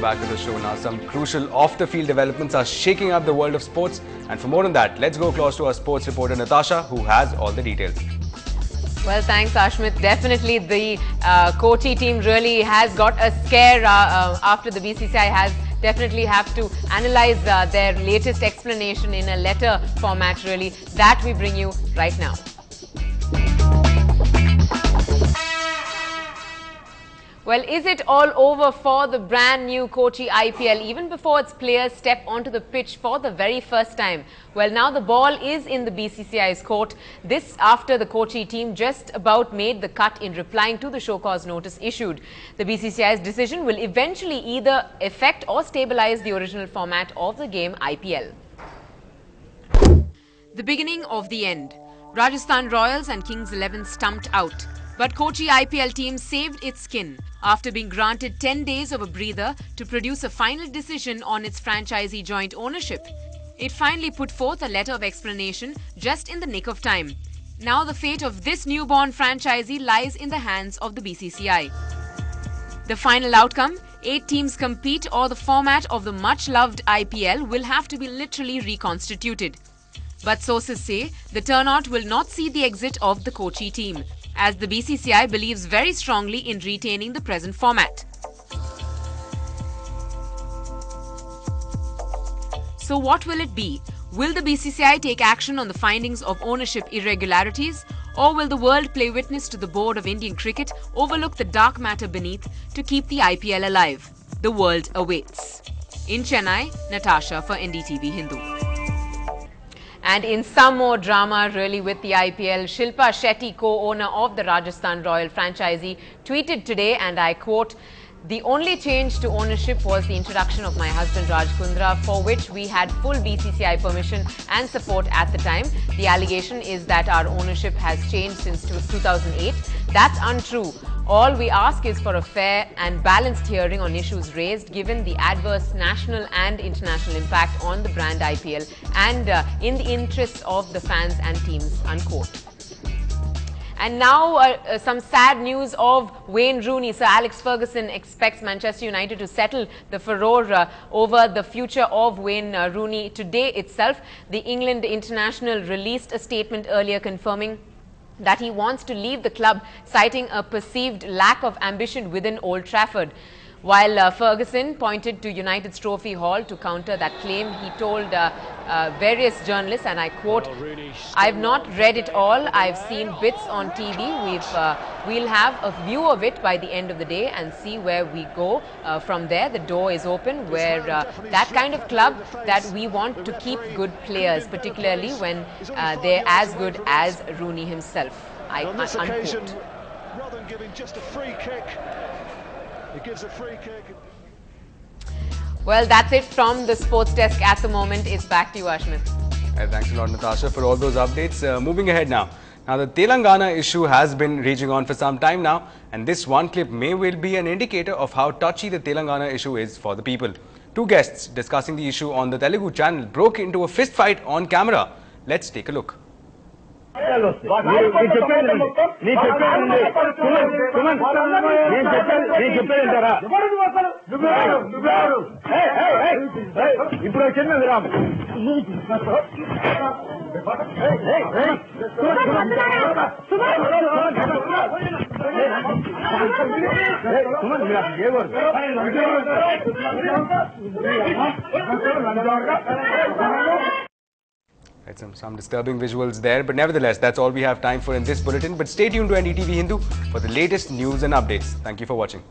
back to the show now. Some crucial off-the-field developments are shaking up the world of sports. And for more on that, let's go close to our sports reporter Natasha, who has all the details. Well, thanks, Ashmit. Definitely the Kochi team really has got a scare after the BCCI has definitely have to analyze their latest explanation in a letter format, really. That we bring you right now. Well, is it all over for the brand new Kochi IPL even before its players step onto the pitch for the very first time? Well, now the ball is in the BCCI's court. This after the Kochi team just about made the cut in replying to the show cause notice issued. The BCCI's decision will eventually either affect or stabilize the original format of the game IPL. The beginning of the end. Rajasthan Royals and Kings 11 stumped out. But Kochi IPL team saved its skin after being granted 10 days of a breather to produce a final decision on its franchisee joint ownership. It finally put forth a letter of explanation just in the nick of time. Now the fate of this newborn franchisee lies in the hands of the BCCI. The final outcome, 8 teams compete or the format of the much-loved IPL will have to be literally reconstituted. But sources say the turnout will not see the exit of the Kochi team, as the BCCI believes very strongly in retaining the present format. So what will it be? Will the BCCI take action on the findings of ownership irregularities, or will the world play witness to the board of Indian cricket overlook the dark matter beneath to keep the IPL alive? The world awaits. In Chennai, Natasha for NDTV Hindu. And in some more drama really with the IPL, Shilpa Shetty, co-owner of the Rajasthan Royal franchisee, tweeted today, and I quote, "The only change to ownership was the introduction of my husband Raj Kundra, for which we had full BCCI permission and support at the time. The allegation is that our ownership has changed since 2008. That's untrue. All we ask is for a fair and balanced hearing on issues raised given the adverse national and international impact on the brand IPL and in the interests of the fans and teams," unquote. And now some sad news of Wayne Rooney. Sir Alex Ferguson expects Manchester United to settle the furore over the future of Wayne Rooney. Today itself, the England international released a statement earlier confirming that he wants to leave the club, citing a perceived lack of ambition within Old Trafford. While Ferguson pointed to United's Trophy Hall to counter that claim, he told various journalists, and I quote, "I've not read it all. I've seen bits on TV. We'll have a view of it by the end of the day and see where we go from there. The door is open. We're that kind of club that we want to keep good players, particularly when they're as good as Rooney himself." On this occasion, rather than giving just a free kick, he gives a free kick. Well, that's it from the sports desk at the moment. It's back to you, Ashmit. Thanks a lot, Natasha, for all those updates. Moving ahead now. Now, the Telangana issue has been raging on for some time now, and this one clip may well be an indicator of how touchy the Telangana issue is for the people. Two guests discussing the issue on the Telugu channel broke into a fist fight on camera. Let's take a look. Some disturbing visuals there, but nevertheless, that's all we have time for in this bulletin. But stay tuned to NDTV Hindu for the latest news and updates. Thank you for watching.